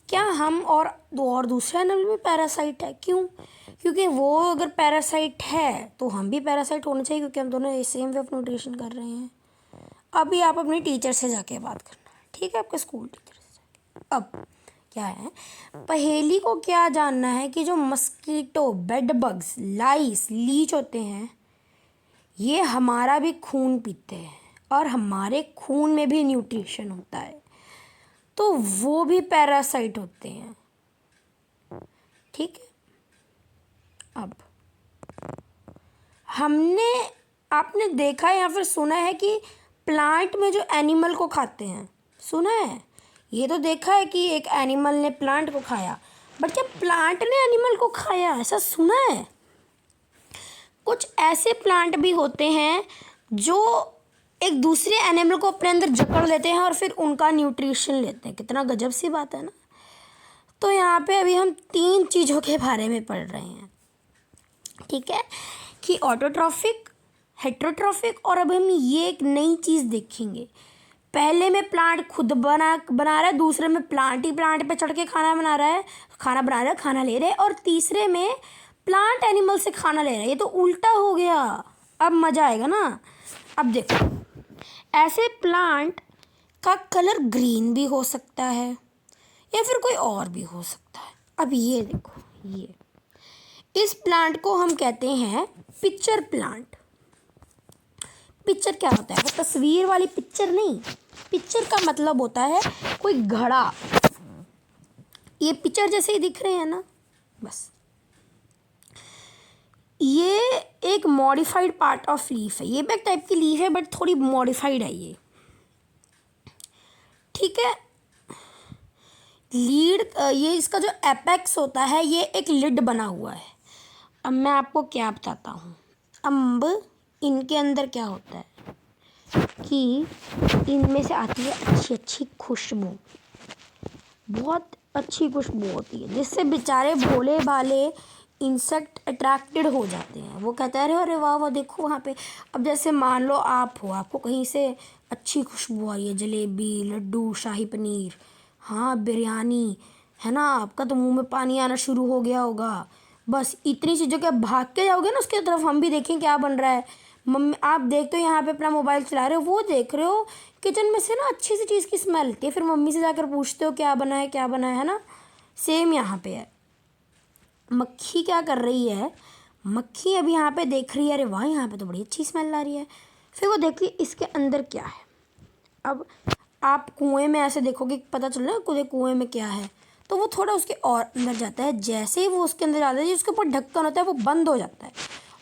क्या हम और दूसरे एनिमल में पैरासाइट है, क्यों? क्योंकि वो अगर पैरासाइट है तो हम भी पैरासाइट होने चाहिए, क्योंकि हम दोनों सेम वे ऑफ न्यूट्रिशन कर रहे हैं। अभी आप अपने टीचर से जाके बात करना, ठीक है, आपके स्कूल टीचर से जाके। अब क्या है, पहेली को क्या जानना है कि जो मस्कीटो, बेड बग्स, लाइस, लीच होते हैं, ये हमारा भी खून पीते हैं और हमारे खून में भी न्यूट्रिशन होता है, तो वो भी पैरासाइट होते हैं, ठीक है। अब आपने देखा है या फिर सुना है कि प्लांट में जो एनिमल को खाते हैं, सुना है? ये तो देखा है कि एक एनिमल ने प्लांट को खाया, बट क्या प्लांट ने एनिमल को खाया, ऐसा सुना है? कुछ ऐसे प्लांट भी होते हैं जो एक दूसरे एनिमल को अपने अंदर जकड़ लेते हैं और फिर उनका न्यूट्रिशन लेते हैं। कितना गजब सी बात है ना। तो यहाँ पे अभी हम 3 चीज़ों के बारे में पढ़ रहे हैं, ठीक है, कि ऑटोट्रॉफिक, हेटरोट्रॉफिक, और अब हम ये एक नई चीज़ देखेंगे। पहले में प्लांट खुद बना रहा है, दूसरे में प्लांट ही प्लांट पे चढ़ के खाना बना रहा है, खाना बना रहा है, खाना ले रहे हैं, और तीसरे में प्लांट एनिमल से खाना ले रहा है। ये तो उल्टा हो गया। अब मज़ा आएगा ना। अब देखो, ऐसे प्लांट का कलर ग्रीन भी हो सकता है या फिर कोई और भी हो सकता है। अब ये देखो, ये इस प्लांट को हम कहते हैं पिक्चर प्लांट। पिक्चर क्या होता है? वो तस्वीर वाली पिक्चर नहीं, पिक्चर का मतलब होता है कोई घड़ा। ये पिक्चर जैसे ही दिख रहे हैं ना, बस। ये एक मॉडिफाइड पार्ट ऑफ लीफ है, ये भी एक टाइप की लीफ है बट थोड़ी मॉडिफाइड है ये, ठीक है। लीड, ये इसका जो एपेक्स होता है ये एक लिड बना हुआ है। अब मैं आपको क्या बताता हूँ, अब इनके अंदर क्या होता है कि इनमें से आती है अच्छी अच्छी खुशबू, बहुत अच्छी खुशबू होती है, जिससे बेचारे भोले भाले इंसेक्ट अट्रैक्टेड हो जाते हैं। वो कहते हैं अरे वाह वाह देखो वहाँ पे। अब जैसे मान लो आप हो, आपको कहीं से अच्छी खुशबू आ रही है, जलेबी, लड्डू, शाही पनीर, हाँ बिरयानी, है ना, आपका तो मुंह में पानी आना शुरू हो गया होगा। बस इतनी चीज़ों के भाग के जाओगे ना उसकी तरफ, हम भी देखें क्या बन रहा है। मम्मी आप देखते हो यहाँ पे अपना मोबाइल चला रहे हो, वो देख रहे हो, किचन में से ना अच्छी सी चीज़ की स्मेल आती है, फिर मम्मी से जाकर पूछते हो क्या बना है क्या बना है ना। सेम यहाँ पे है। मक्खी क्या कर रही है, मक्खी अभी यहाँ पे देख रही है, अरे वाह यहाँ पे तो बड़ी अच्छी स्मेल आ रही है, फिर वो देखती है इसके अंदर क्या है। अब आप कुएं में ऐसे देखोगे, पता चल रहा है कुएं में क्या है, तो वो थोड़ा उसके और अंदर जाता है। जैसे ही वो उसके अंदर जाता है, उसके ऊपर ढक्कन होता है वो बंद हो जाता है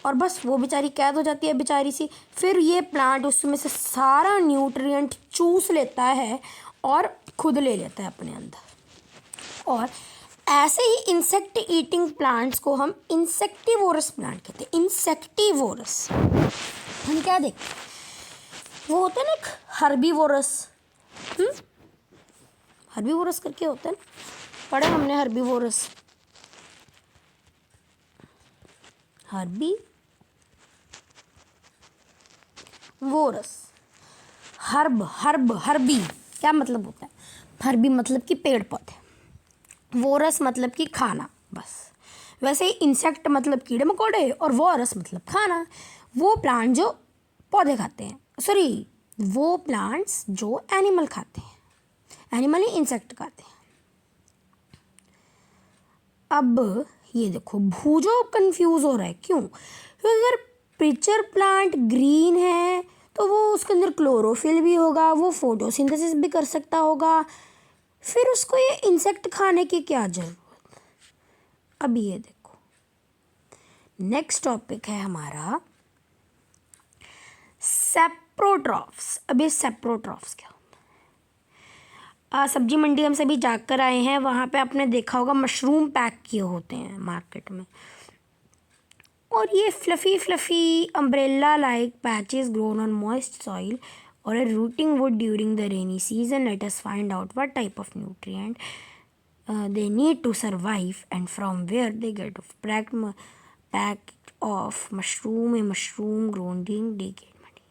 और बस वो बेचारी कैद हो जाती है, बेचारी सी। फिर ये प्लांट उसमें से सारा न्यूट्रिएंट चूस लेता है और खुद ले लेता है अपने अंदर। और ऐसे ही इंसेक्ट ईटिंग प्लांट्स को हम इंसेक्टिवोरस प्लांट कहते हैं। इंसेक्टिवोरस हम क्या देखते हैं, वो होता है ना एक हर्बीवोरस, हर्बीवोरस करके होता है ना, पढ़ा हमने हर्बीवोरस, हर्बी वोरस, हर्बी क्या मतलब होता है? हर्बी मतलब कि पेड़ पौधे, वोरस मतलब कि खाना, बस। वैसे ही इंसेक्ट मतलब कीड़े मकोड़े और वोरस मतलब खाना, वो प्लांट जो पौधे खाते हैं, सॉरी वो प्लांट्स जो एनिमल खाते हैं, एनिमल ही इंसेक्ट खाते हैं। अब ये देखो भूजो कंफ्यूज हो रहा है, क्यों? क्योंकि अगर पिक्चर प्लांट ग्रीन है तो वो उसके अंदर क्लोरोफिल भी होगा, वो फोटोसिंथेसिस भी कर सकता होगा, फिर उसको ये इंसेक्ट खाने की क्या जरूरत? अब ये देखो नेक्स्ट टॉपिक है हमारा सेप्रोट्रॉफ्स। अब ये सेप्रोट्रॉफ्स क्या? सब्जी मंडी हम सभी जाकर आए हैं, वहाँ पे आपने देखा होगा मशरूम पैक किए होते हैं मार्केट में, और ये fluffy umbrella like patches grown on moist soil or a rooting wood during the rainy season. Let us find out what type of nutrient they need to survive and from where they get packed of mushroom, a mushroom grown in decayed material.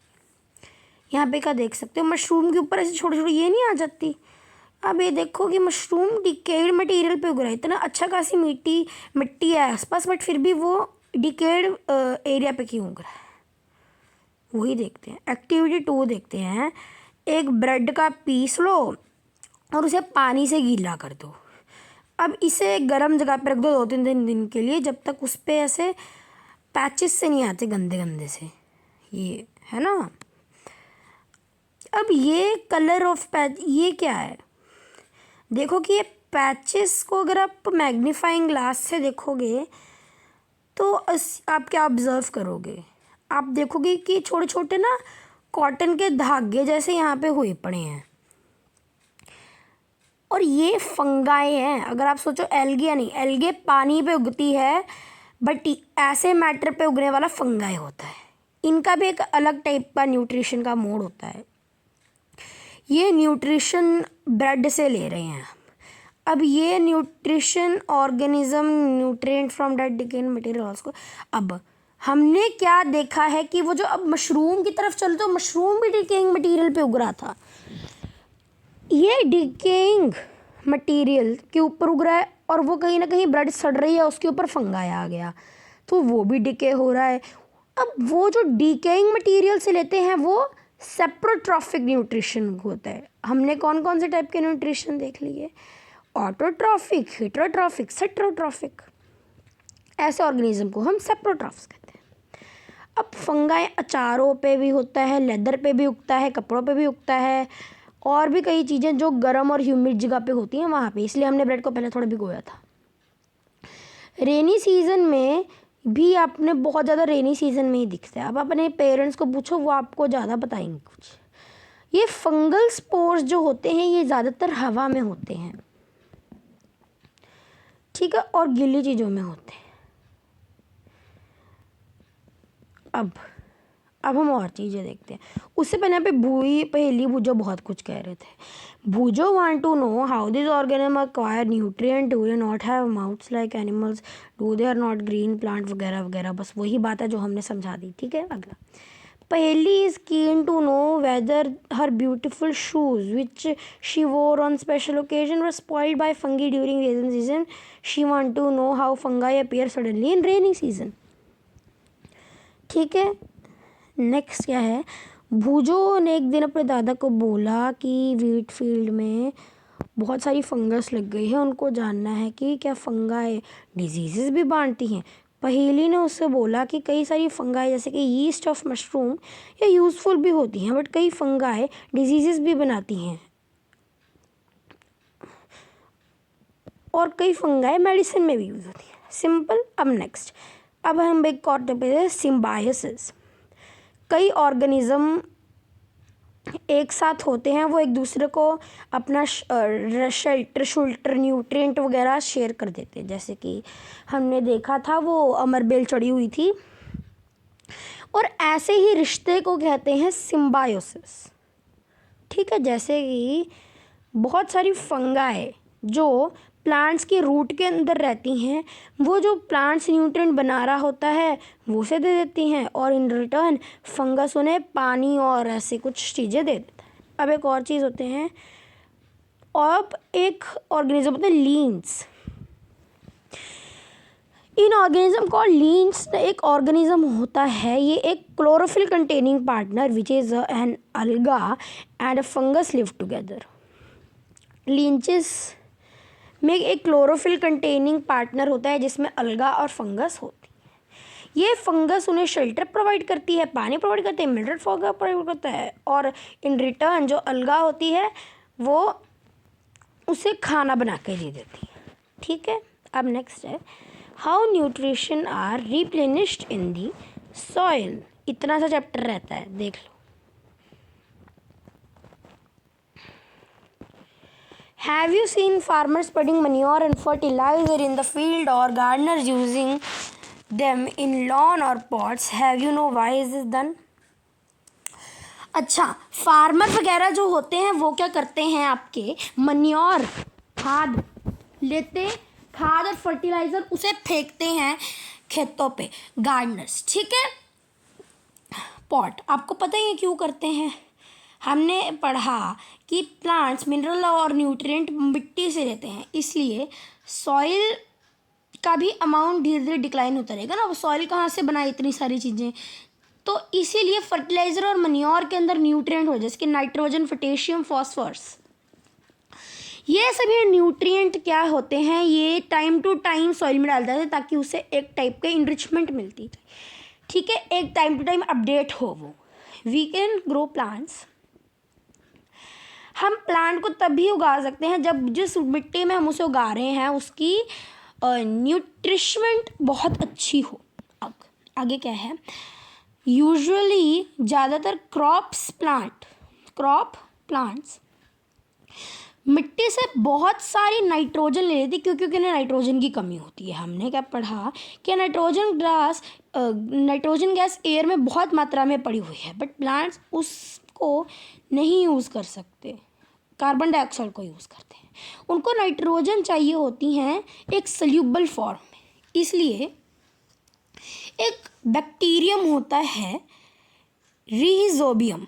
यहाँ पे क्या देख सकते हो, mushroom के ऊपर ऐसे छोटे छोटे ये नहीं आ जाती। अब ये देखो कि मशरूम डिकेड मटेरियल पे उग रहा है, इतना अच्छा खासी मिट्टी है आसपास, बट फिर भी वो डिकेड एरिया पे क्यों उग रहा है, वही देखते हैं। एक्टिविटी 2 देखते हैं। एक ब्रेड का पीस लो और उसे पानी से गीला कर दो। अब इसे गर्म जगह पर रख दो 2-3 दिन के लिए, जब तक उस पर ऐसे पैचेस से नहीं आते गंदे गंदे से, ये है ना। अब ये कलर ऑफ पैच, ये क्या है? देखो कि ये पैचेस को अगर आप मैग्नीफाइंग ग्लास से देखोगे तो आप क्या ऑब्जर्व करोगे? आप देखोगे कि छोटे छोटे ना कॉटन के धागे जैसे यहाँ पे हुए पड़े हैं, और ये फंगाई हैं। अगर आप सोचो एल्गे नहीं, एल्गे पानी पे उगती है, बट ऐसे मैटर पे उगने वाला फंगाई होता है। इनका भी एक अलग टाइप का न्यूट्रिशन का मोड होता है। ये न्यूट्रिशन ब्रेड से ले रहे हैं। अब ये nutrition organism nutrient from dead decaying material also. अब हमने क्या देखा है कि वो जो अब मशरूम की तरफ चले तो मशरूम भी डिकेइंग मटेरियल पे उग रहा था, ये डिकेइंग मटेरियल के ऊपर उग रहा है, और वो कहीं ना कहीं ब्रेड सड़ रही है, उसके ऊपर फंगाई आ गया तो वो भी डिके हो रहा है। अब वो जो डिकेइंग मटेरियल से लेते हैं वो सेप्रोट्रॉफिक न्यूट्रिशन होता है। हमने कौन कौन से टाइप के न्यूट्रिशन देख लिए? Autotrophic, heterotrophic, saprotrophic. ऐसे ऑर्गेनिज्म को हम सेप्रोट्रॉफ्स कहते हैं। अब फंगाई अचारों पे भी होता है, लेदर पे भी उगता है, कपड़ों पे भी उगता है, और भी कई चीज़ें जो गर्म और ह्यूमिड जगह पे होती हैं वहाँ पे, इसलिए हमने ब्रेड को पहले थोड़ा भिगोया था। रेनी सीजन में भी आपने बहुत ज़्यादा रेनी सीजन में ही दिखता है। अब अपने पेरेंट्स को पूछो, वो आपको ज़्यादा बताएंगे कुछ। ये फंगल स्पोर्स जो होते हैं ये ज़्यादातर हवा में होते हैं, ठीक है, और गीली चीज़ों में होते हैं। अब हम और चीज़ें देखते हैं। उससे पहले यहाँ पे पहेली भूजो बहुत कुछ कह रहे थे। भूजो want to know how this organism acquire nutrient, do they not have mouths like animals, do they are not green plant, वगैरह वगैरह। बस वही बात है जो हमने समझा दी, ठीक है। अगला Paheli is keen to know whether her beautiful shoes which she wore on special occasion were spoiled by fungi during rainy season. She want to know how fungi appear suddenly in rainy season, ठीक है। Next क्या है? भूजो ने एक दिन अपने दादा को बोला कि वीट फील्ड में बहुत सारी फंगस लग गई है, उनको जानना है कि क्या फंगाई डिजीज़ेस भी बांटती हैं। पहेली ने उससे बोला कि कई सारी फंगाई जैसे कि यीस्ट ऑफ मशरूम या यूज़फुल भी होती हैं, बट कई फंगाई डिजीज़ेस भी बनाती हैं, और कई फंगाई मेडिसिन में भी यूज़ होती हैं। सिंपल। अब नेक्स्ट, अब हम एक और टॉपिक है सिम्बायोसिस। कई ऑर्गेनिज्म एक साथ होते हैं, वो एक दूसरे को अपना शेल्टर न्यूट्रिएंट वगैरह शेयर कर देते हैं। जैसे कि हमने देखा था वो अमरबेल चढ़ी हुई थी, और ऐसे ही रिश्ते को कहते हैं सिम्बायोसिस, ठीक है। जैसे कि बहुत सारी फंगाई जो प्लांट्स के रूट के अंदर रहती हैं, वो जो प्लांट्स न्यूट्रिएंट बना रहा होता है वो उसे दे देती हैं, और इन रिटर्न फंगस उन्हें पानी और ऐसे कुछ चीज़ें दे देता है। अब एक और चीज़ होते हैं अब एक ऑर्गेनिज्म होता है लीन्स। इन ऑर्गेनिज्म को लीन्स एक ऑर्गेनिज्म होता है, ये एक chlorophyll containing partner which is an alga and a fungus live together. Lichens में एक क्लोरोफिल कंटेनिंग पार्टनर होता है जिसमें अलगा और फंगस होती है। ये फंगस उन्हें शेल्टर प्रोवाइड करती है, पानी प्रोवाइड करती है, मिनरल फॉग प्रोवाइड करता है, और इन रिटर्न जो अलगा होती है वो उसे खाना बना के दे देती है। ठीक है, अब नेक्स्ट है how nutrition are replenished in the soil. इतना सा चैप्टर रहता है, देख लो। Have you seen farmers putting manure and fertilizer in the field or gardeners using them in lawn or pots? Have you know why is this done? अच्छा, farmer वगैरह जो होते हैं वो क्या करते हैं, आपके मन्योर खाद लेते, खाद और फर्टिलाइज़र उसे फेंकते हैं खेतों पे, गार्डनर्स। ठीक है, पॉट आपको पता ही है क्यों करते हैं, हमने पढ़ा कि प्लांट्स मिनरल और न्यूट्रिएंट मिट्टी से लेते हैं, इसलिए सॉइल का भी अमाउंट धीरे धीरे डिक्लाइन होता रहेगा ना। वो सॉइल कहाँ से बनाए इतनी सारी चीज़ें, तो इसीलिए फर्टिलाइज़र और मन्योर के अंदर न्यूट्रिएंट हो, जैसे कि नाइट्रोजन, पोटेशियम, फॉस्फोरस, ये सभी न्यूट्रिएंट क्या होते हैं, ये टाइम टू टाइम सॉइल में डालते थे ताकि उसे एक टाइप का इनरिचमेंट मिलती थी। ठीक है, एक टाइम टू टाइम अपडेट हो वो। वी कैन ग्रो प्लांट्स, हम प्लांट को तभी उगा सकते हैं जब जिस मिट्टी में हम उसे उगा रहे हैं उसकी न्यूट्रिशमेंट बहुत अच्छी हो। अब आगे क्या है, यूजुअली ज़्यादातर क्रॉप प्लांट्स मिट्टी से बहुत सारी नाइट्रोजन ले लेती क्योंकि उन्हें नाइट्रोजन की कमी होती है। हमने क्या पढ़ा कि नाइट्रोजन गैस एयर में बहुत मात्रा में पड़ी हुई है, बट प्लांट्स उसको नहीं यूज़ कर सकते, कार्बन डाइऑक्साइड को यूज़ करते हैं। उनको नाइट्रोजन चाहिए होती हैं एक सल्यूबल फॉर्म में, इसलिए एक बैक्टीरियम होता है रीजोबियम,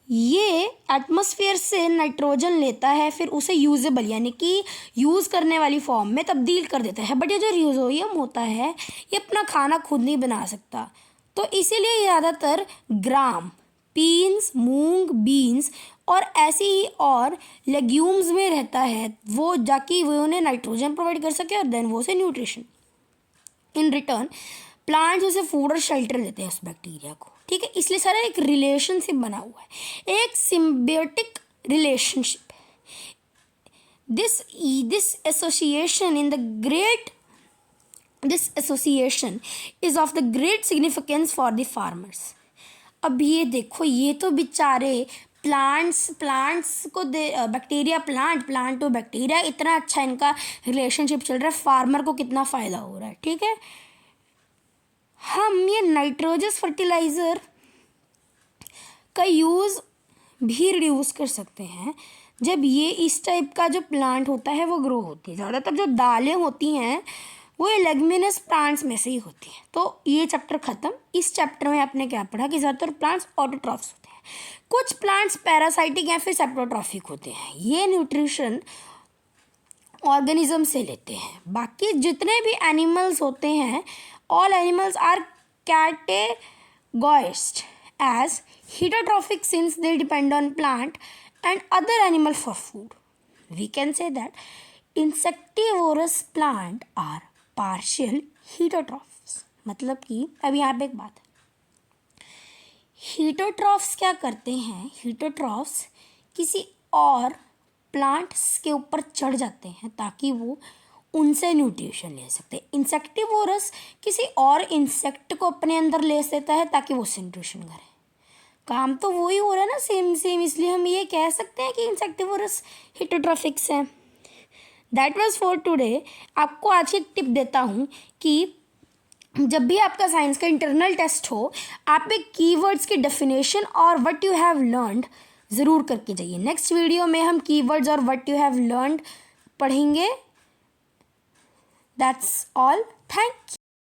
ये एटमॉस्फेयर से नाइट्रोजन लेता है, फिर उसे यूजेबल यानी कि यूज़ करने वाली फॉर्म में तब्दील कर देता है। बट ये जो रीजोबियम होता है ये अपना खाना खुद नहीं बना सकता, तो इसीलिए ज़्यादातर ग्राम, पीन्स, मूंग, बीन्स और ऐसी ही और लेग्यूम्स में रहता है, वो जाकि वो उन्हें नाइट्रोजन प्रोवाइड कर सके और देन वो उसे न्यूट्रिशन। इन रिटर्न प्लांट्स उसे फूड और शेल्टर देते हैं उस बैक्टीरिया को। ठीक है, इसलिए सारा एक रिलेशनशिप बना हुआ है, एक symbiotic relationship. This association is of the great significance for the farmers. अब ये देखो, ये तो बेचारे प्लांट्स को बैक्टीरिया प्लांट टू बैक्टीरिया, इतना अच्छा इनका रिलेशनशिप चल रहा है, फार्मर को कितना फ़ायदा हो रहा है। ठीक है, हम ये नाइट्रोजस फर्टिलाइज़र का यूज़ भी रिड्यूस कर सकते हैं जब ये इस टाइप का जो प्लांट होता है वो ग्रो होती है। ज़्यादातर जो दालें होती हैं वो ये लेग्यूमिनस प्लांट्स में से ही होती हैं। तो ये चैप्टर ख़त्म। इस चैप्टर में आपने क्या पढ़ा कि ज़्यादातर प्लांट्स ऑटोट्रॉफ्स होते हैं, कुछ प्लांट्स पैरासाइटिक या फिर सेप्टोट्रॉफिक होते हैं, ये न्यूट्रिशन ऑर्गेनिज्म से लेते हैं। बाकी जितने भी एनिमल्स होते हैं, all animals are categorised as heterotrophic since they depend on plant and other animal for food. We can say that insectivorous plant are partial heterotrophs. मतलब कि अब यहाँ पे एक बात है, heterotrophs क्या करते हैं, heterotrophs किसी और प्लांट्स के ऊपर चढ़ जाते हैं ताकि वो उनसे न्यूट्रिशन ले सकते हैं। इंसेक्टिवोरस किसी और इंसेक्ट को अपने अंदर ले लेता है ताकि वो उससे न्यूट्रिशन करे। काम तो वही हो रहा है ना, सेम, इसलिए हम ये कह सकते हैं कि इंसेक्टिवोरस हेटेरोट्रॉफिक्स हैं। That was for today. आपको आज की टिप देता हूँ कि जब भी आपका साइंस का इंटरनल टेस्ट हो, आप एक कीवर्ड्स की डेफिनेशन और व्हाट यू हैव लर्नड ज़रूर करके जाइए। नेक्स्ट वीडियो में हम कीवर्ड्स और व्हाट यू हैव लर्नड पढ़ेंगे। That's all, thank you.